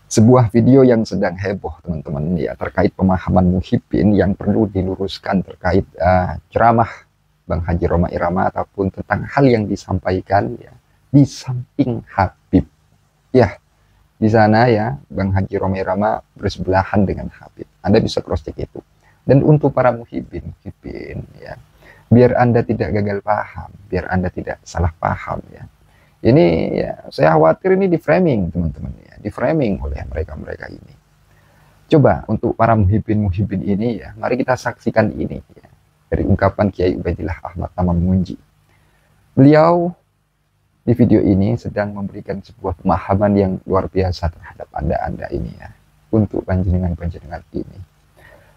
Sebuah video yang sedang heboh teman-teman ya terkait pemahaman Muhyiddin yang perlu diluruskan terkait ceramah Bang Haji Rhoma Irama ataupun tentang hal yang disampaikan ya di samping Habib. Ya, di sana ya Bang Haji Rhoma Irama bersebelahan dengan Habib. Anda bisa cross check itu. Dan untuk para Muhyiddin ya, biar Anda tidak gagal paham, biar Anda tidak salah paham ya. Ini ya, saya khawatir ini di framing teman-teman ya, di framing oleh mereka-mereka ini. Coba untuk para muhibbin ini ya, mari kita saksikan ini ya, dari ungkapan Kiai Ubaidillah Ahmad Tamamunji. Beliau di video ini sedang memberikan sebuah pemahaman yang luar biasa terhadap Anda ini ya, untuk panjenengan ini.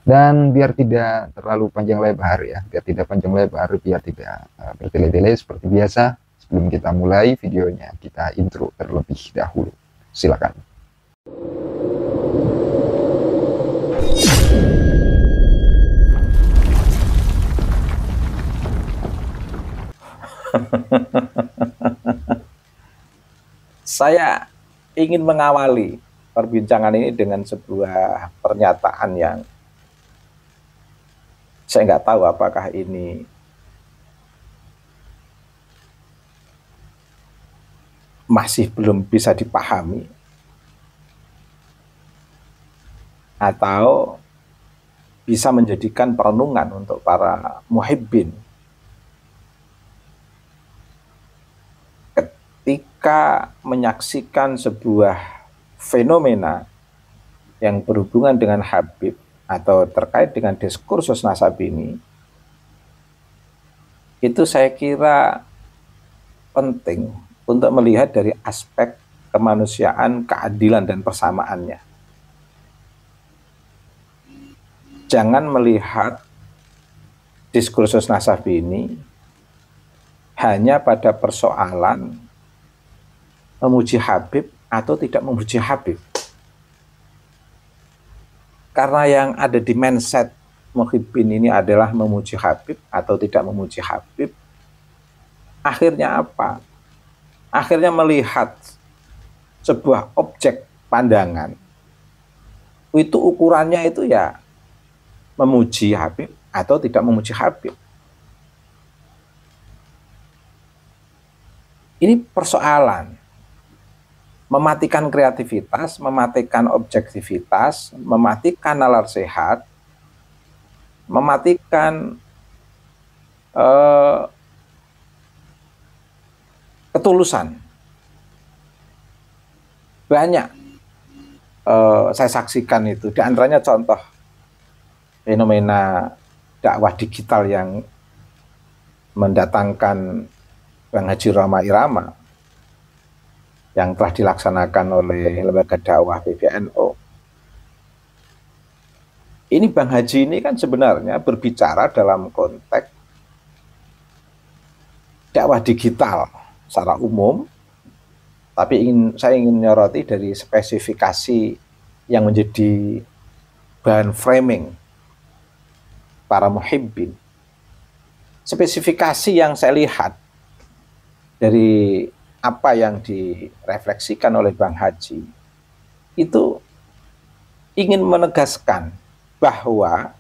Dan biar tidak terlalu panjang lebar ya, biar tidak panjang lebar, biar tidak bertele-tele seperti biasa. Sebelum kita mulai videonya, kita intro terlebih dahulu. Silakan. Saya ingin mengawali perbincangan ini dengan sebuah pernyataan yang saya nggak tahu apakah ini masih belum bisa dipahami atau bisa menjadikan perenungan untuk para muhibbin ketika menyaksikan sebuah fenomena yang berhubungan dengan Habib atau terkait dengan diskursus nasab ini. Itu saya kira penting untuk melihat dari aspek kemanusiaan, keadilan, dan persamaannya. Jangan melihat diskursus nasab ini hanya pada persoalan memuji Habib atau tidak memuji Habib. Karena yang ada di mindset Muhyiddin ini adalah memuji Habib atau tidak memuji Habib. Akhirnya apa? Akhirnya melihat sebuah objek pandangan. Itu ukurannya itu ya memuji Habib atau tidak memuji Habib. Ini persoalan. Mematikan kreativitas, mematikan objektivitas, mematikan nalar sehat, mematikan ketulusan. Banyak saya saksikan itu, di antaranya contoh fenomena dakwah digital yang mendatangkan Bang Haji Rhoma Irama yang telah dilaksanakan oleh lembaga dakwah PBNU. Ini Bang Haji ini kan sebenarnya berbicara dalam konteks dakwah digital secara umum, tapi saya ingin menyoroti dari spesifikasi yang menjadi bahan framing para muhibbin. Spesifikasi yang saya lihat dari apa yang direfleksikan oleh Bang Haji itu ingin menegaskan bahwa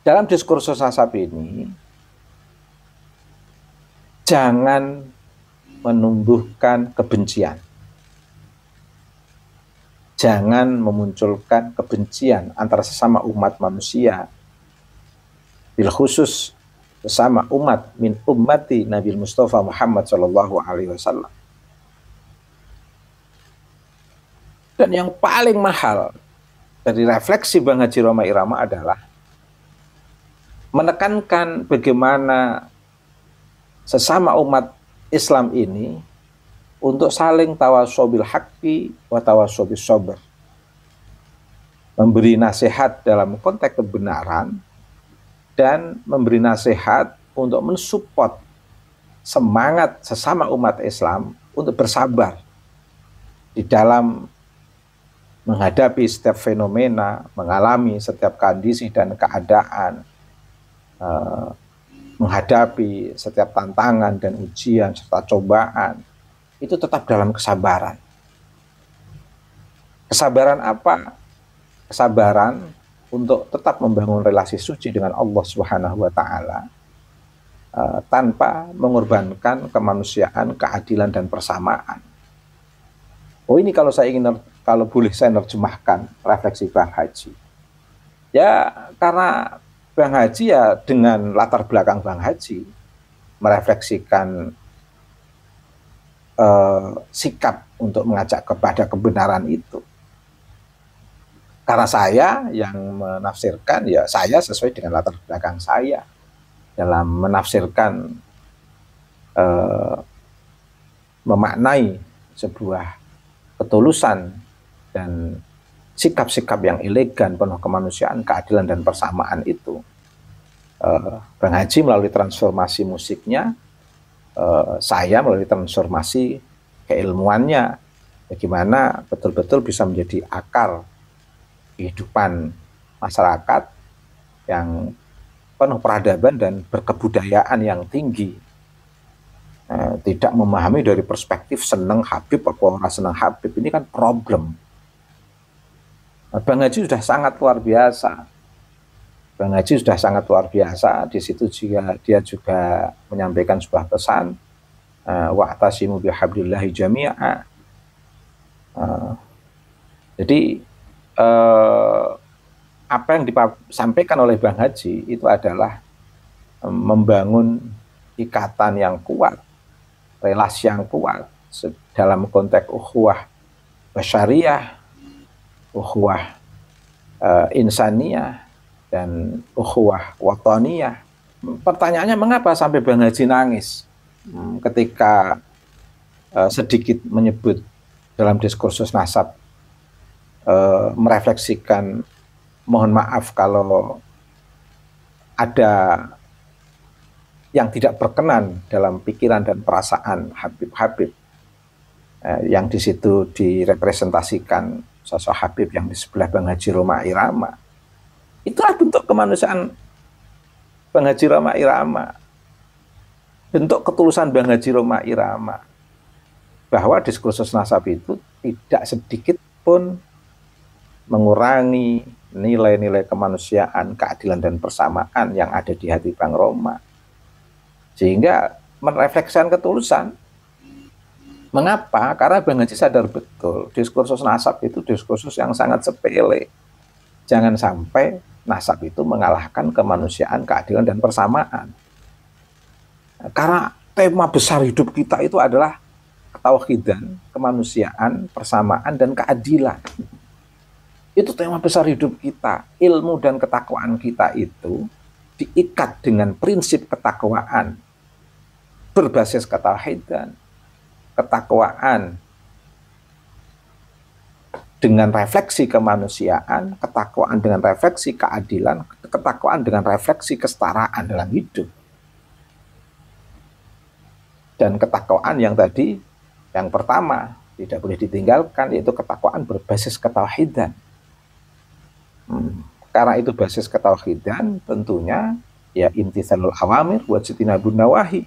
dalam diskursus nasab ini jangan menumbuhkan kebencian. Jangan memunculkan kebencian antara sesama umat manusia, bil khusus sesama umat min ummati Nabi Mustafa Muhammad Shallallahu Alaihi Wasallam. Dan yang paling mahal dari refleksi Bang Haji Rhoma Irama adalah menekankan bagaimana sesama umat Islam ini untuk saling tawasobil haqqi wa tawasobil sabr, memberi nasihat dalam konteks kebenaran dan memberi nasihat untuk mensupport semangat sesama umat Islam untuk bersabar di dalam menghadapi setiap fenomena, mengalami setiap kondisi dan keadaan, menghadapi setiap tantangan dan ujian serta cobaan, itu tetap dalam kesabaran. Kesabaran apa? Kesabaran untuk tetap membangun relasi suci dengan Allah Subhanahu wa taala tanpa mengorbankan kemanusiaan, keadilan dan persamaan. Oh, ini kalau boleh saya nerjemahkan refleksi Bang Haji. Ya, karena Bang Haji ya dengan latar belakang Bang Haji merefleksikan sikap untuk mengajak kepada kebenaran itu. Karena saya yang menafsirkan, ya saya sesuai dengan latar belakang saya dalam menafsirkan, memaknai sebuah ketulusan dan sikap-sikap yang elegan, penuh kemanusiaan, keadilan dan persamaan itu. Bang Haji melalui transformasi musiknya, saya melalui transformasi keilmuannya, bagaimana betul-betul bisa menjadi akar kehidupan masyarakat yang penuh peradaban dan berkebudayaan yang tinggi. Tidak memahami dari perspektif senang Habib apa orang senang Habib, ini kan problem. Bang Haji sudah sangat luar biasa. Bang Haji sudah sangat luar biasa. Di situ dia juga menyampaikan sebuah pesan, wa'tasimu bihablillahi jami'a. Jadi apa yang disampaikan oleh Bang Haji itu adalah membangun ikatan yang kuat, relasi yang kuat dalam konteks ukhuwah basyariyah, ukhuwah insaniyah, dan ukhuwah wataniyah. Pertanyaannya, mengapa sampai Bang Haji nangis ketika sedikit menyebut dalam diskursus nasab, merefleksikan mohon maaf kalau ada yang tidak berkenan dalam pikiran dan perasaan Habib-Habib, yang di situ direpresentasikan sosok Habib yang di sebelah Bang Haji Roma Irama. Itulah bentuk kemanusiaan Bang Haji Roma Irama, bentuk ketulusan Bang Haji Roma Irama, bahwa diskursus nasab itu tidak sedikit pun mengurangi nilai-nilai kemanusiaan, keadilan dan persamaan yang ada di hati Bang Roma. Sehingga merefleksikan ketulusan. Mengapa? Karena Bang Haji sadar betul diskursus nasab itu diskursus yang sangat sepele. Jangan sampai nasab itu mengalahkan kemanusiaan, keadilan dan persamaan. Karena tema besar hidup kita itu adalah ketauhidan, kemanusiaan, persamaan dan keadilan. Itu tema besar hidup kita. Ilmu dan ketakwaan kita itu diikat dengan prinsip ketakwaan berbasis ketauhidan, ketakwaan dengan refleksi kemanusiaan, ketakwaan dengan refleksi keadilan, ketakwaan dengan refleksi kesetaraan dalam hidup. Dan ketakwaan yang tadi, yang pertama tidak boleh ditinggalkan, yaitu ketakwaan berbasis ketauhidan. Karena itu basis ketauhidan, tentunya ya imtitsalul awamir wa ijtinabun nawahi,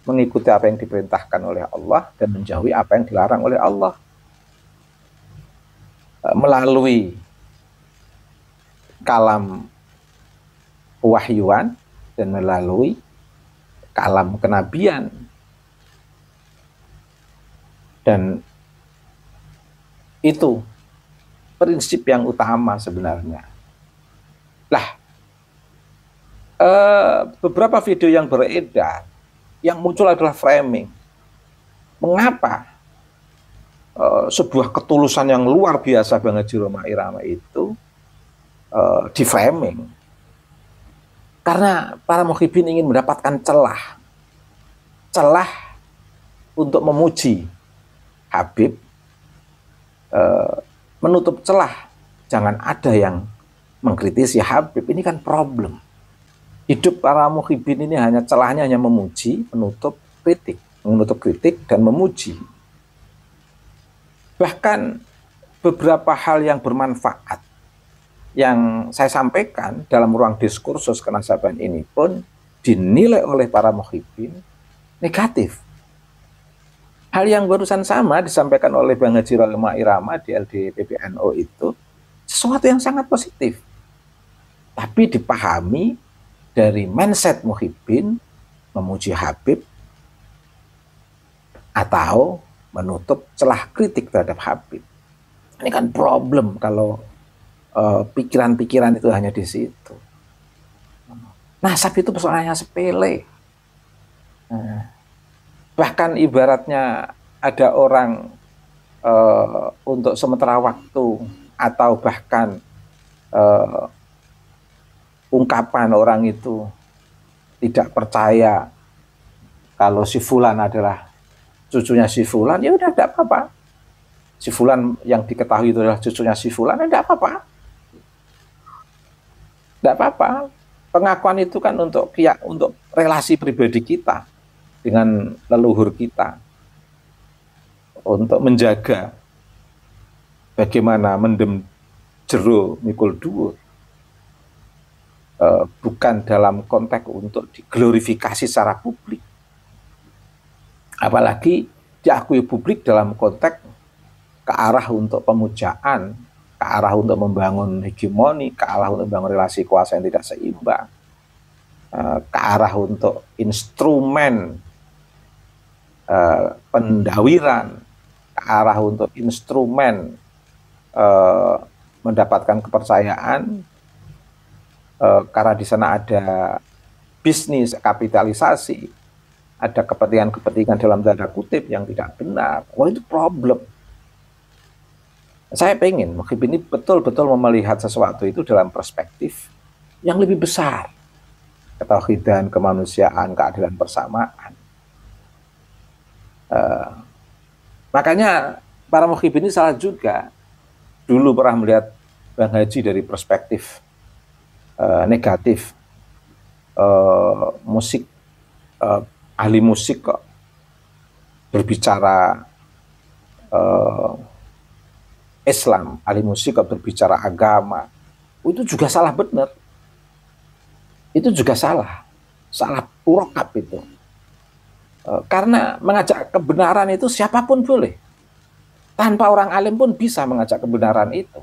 mengikuti apa yang diperintahkan oleh Allah dan menjauhi apa yang dilarang oleh Allah. Melalui kalam wahyuan dan melalui kalam kenabian. Dan itu prinsip yang utama sebenarnya. Lah, beberapa video yang beredar, yang muncul adalah framing. Mengapa sebuah ketulusan yang luar biasa Bang Haji Roma Irama itu di framing? Karena para muhibbin ingin mendapatkan celah untuk memuji Habib, menutup celah, jangan ada yang mengkritisi Habib. Ini kan problem. Hidup para muhibbin ini hanya celahnya hanya memuji, menutup kritik dan memuji. Bahkan beberapa hal yang bermanfaat yang saya sampaikan dalam ruang diskursus kenasaban ini pun dinilai oleh para muhibbin negatif. Hal yang barusan sama disampaikan oleh Bang Haji Roma Irama di LDPBNO itu sesuatu yang sangat positif. Tapi dipahami dari mindset Muhyiddin memuji Habib atau menutup celah kritik terhadap Habib. Ini kan problem kalau pikiran-pikiran itu hanya di situ. Nasab itu persoalannya sepele. Bahkan ibaratnya ada orang untuk sementara waktu atau bahkan ungkapan orang itu tidak percaya kalau si Fulan adalah cucunya si Fulan, ya udah tidak apa-apa. Si Fulan yang diketahui itu adalah cucunya si Fulan, ya tidak apa-apa. Tidak apa-apa. Pengakuan itu kan untuk relasi pribadi kita dengan leluhur kita, untuk menjaga bagaimana mendem jero mikul dhuwur, bukan dalam konteks untuk diglorifikasi secara publik, apalagi diakui publik dalam konteks ke arah untuk pemujaan, ke arah untuk membangun hegemoni, ke arah untuk membangun relasi kuasa yang tidak seimbang, ke arah untuk instrumen pendawiran, ke arah untuk instrumen mendapatkan kepercayaan, karena di sana ada bisnis, kapitalisasi, ada kepentingan-kepentingan dalam tanda kutip yang tidak benar. Wah, itu problem. Saya pengen Muhyiddin ini betul-betul melihat sesuatu itu dalam perspektif yang lebih besar. Ketauhidan, kemanusiaan, keadilan persamaan. Makanya para Muhyiddin ini salah juga. Dulu pernah melihat Bang Haji dari perspektif negatif. Musik, ahli musik kok berbicara Islam, ahli musik kok berbicara agama. Itu juga salah benar. Itu juga salah purokap itu. Karena mengajak kebenaran itu siapapun boleh. Tanpa orang alim pun bisa mengajak kebenaran itu.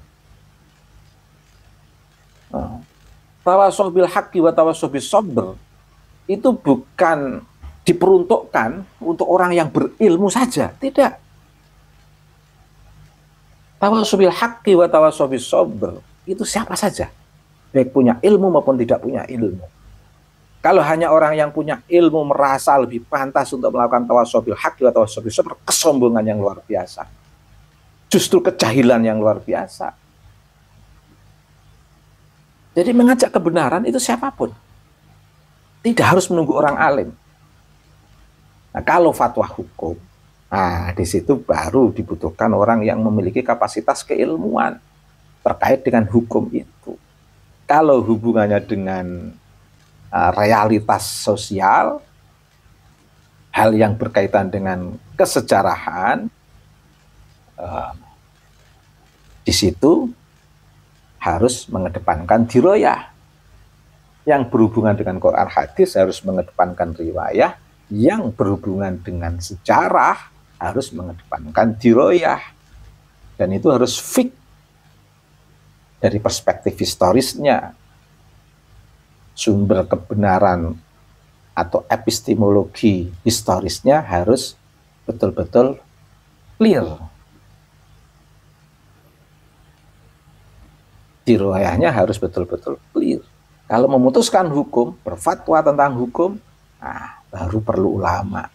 Tawassoh bil haqqi wa tawassoh bis sabr itu bukan diperuntukkan untuk orang yang berilmu saja, tidak. Tawassoh bil haqqi wa tawassoh bis sabr itu siapa saja, baik punya ilmu maupun tidak punya ilmu. Kalau hanya orang yang punya ilmu merasa lebih pantas untuk melakukan tawassoh bil haqqi wa tawassoh bis sabr, kesombongan yang luar biasa. Justru kejahilan yang luar biasa. Jadi mengajak kebenaran itu siapapun. Tidak harus menunggu orang alim. Nah, kalau fatwa hukum, nah di situ baru dibutuhkan orang yang memiliki kapasitas keilmuan terkait dengan hukum itu. Kalau hubungannya dengan realitas sosial, hal yang berkaitan dengan kesejarahan, di situ harus mengedepankan diroyah. Yang berhubungan dengan Quran hadis harus mengedepankan riwayah, yang berhubungan dengan sejarah harus mengedepankan diroyah. Dan itu harus fix dari perspektif historisnya. Sumber kebenaran atau epistemologi historisnya harus betul-betul clear. Diroyahnya harus betul-betul clear. Kalau memutuskan hukum, berfatwa tentang hukum, nah, baru perlu ulama.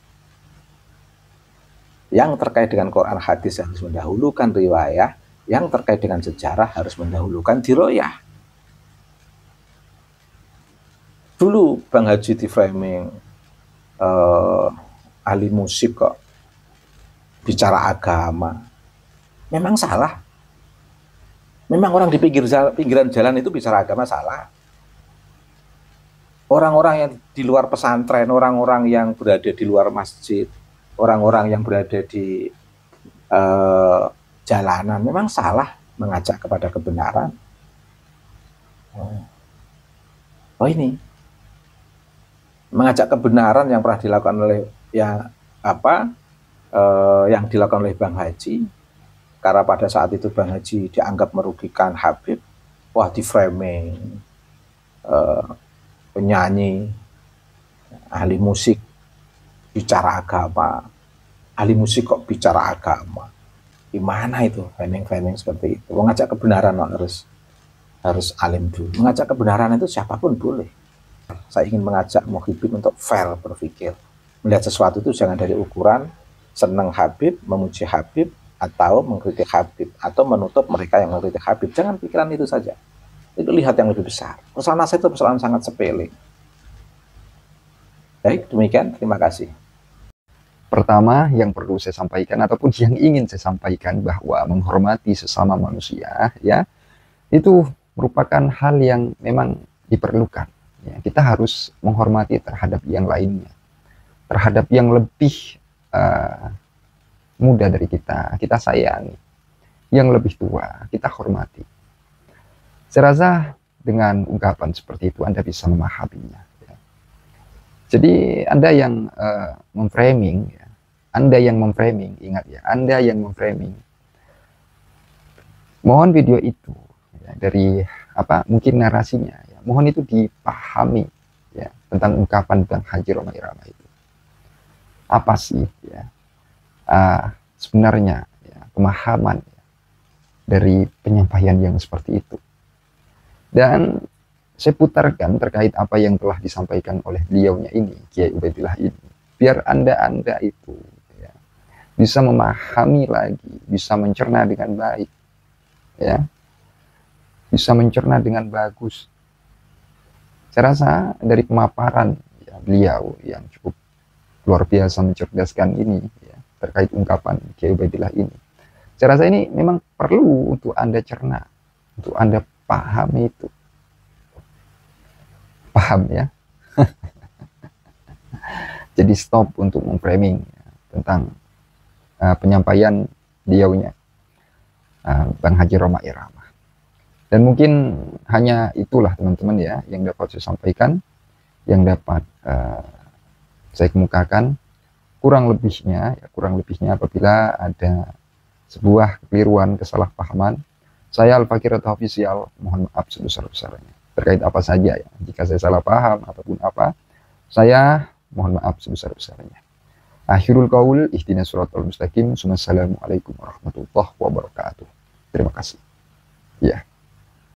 Yang terkait dengan Quran hadis harus mendahulukan riwayah, yang terkait dengan sejarah harus mendahulukan diroyah. Dulu Bang Haji di framing ahli musik kok bicara agama. Memang salah. Memang orang di pinggiran jalan itu bicara agama salah. Orang-orang yang di luar pesantren, orang-orang yang berada di luar masjid, orang-orang yang berada di jalanan, memang salah mengajak kepada kebenaran. Oh ini, mengajak kebenaran yang pernah dilakukan oleh yang dilakukan oleh Bang Haji, karena pada saat itu Bang Haji dianggap merugikan Habib, wah di framing penyanyi, ahli musik bicara agama, ahli musik kok bicara agama, gimana itu framing-framing seperti itu. Mengajak kebenaran harus alim dulu. Mengajak kebenaran itu siapapun boleh. Saya ingin mengajak Muhyiddin untuk fair berpikir, melihat sesuatu itu jangan dari ukuran senang Habib, memuji Habib, atau mengkritik Habib, atau menutup mereka yang mengkritik Habib. Jangan pikiran itu saja. Itu lihat yang lebih besar. Persoalan nasihat itu persoalan sangat sepele. Baik, demikian. Terima kasih. Pertama, yang perlu saya sampaikan ataupun yang ingin saya sampaikan bahwa menghormati sesama manusia, ya, itu merupakan hal yang memang diperlukan. Ya, kita harus menghormati terhadap yang lainnya, terhadap yang lebih muda dari kita sayangi, yang lebih tua kita hormati. Saya rasa dengan ungkapan seperti itu Anda bisa memahaminya. Ya. Jadi Anda yang memframing, ya, Anda yang memframing, ingat ya, Anda yang memframing. Mohon video itu ya, dari mungkin narasinya, ya, mohon itu dipahami ya tentang ungkapan Bang Haji Roma Irama itu. Apa sih ya sebenarnya ya, pemahaman ya, dari penyampaian yang seperti itu. Dan saya putarkan terkait apa yang telah disampaikan oleh beliaunya ini, Kiai Ubaidillah ini, biar anda itu ya, bisa memahami lagi, bisa mencerna dengan baik, ya, bisa mencerna dengan bagus. Saya rasa dari pemaparan ya, beliau yang cukup luar biasa mencerdaskan ini ya, terkait ungkapan Kiai Ubaidillah ini, saya rasa ini memang perlu untuk anda cerna, untuk anda paham itu. Paham ya? Jadi stop untuk memframing ya, tentang penyampaian beliaunya Bang Haji Roma Irama. Dan mungkin hanya itulah teman-teman ya yang dapat saya sampaikan, yang dapat saya kemukakan. Kurang lebihnya apabila ada sebuah kekeliruan, kesalahpahaman, saya Al-Fakir atau Official mohon maaf sebesar-besarnya terkait apa saja ya. Jika saya salah paham ataupun apa, saya mohon maaf sebesar-besarnya. Akhirul qaul ihdinas siratal mustaqim. Wassalamualaikum warahmatullahi wabarakatuh. Terima kasih. Ya.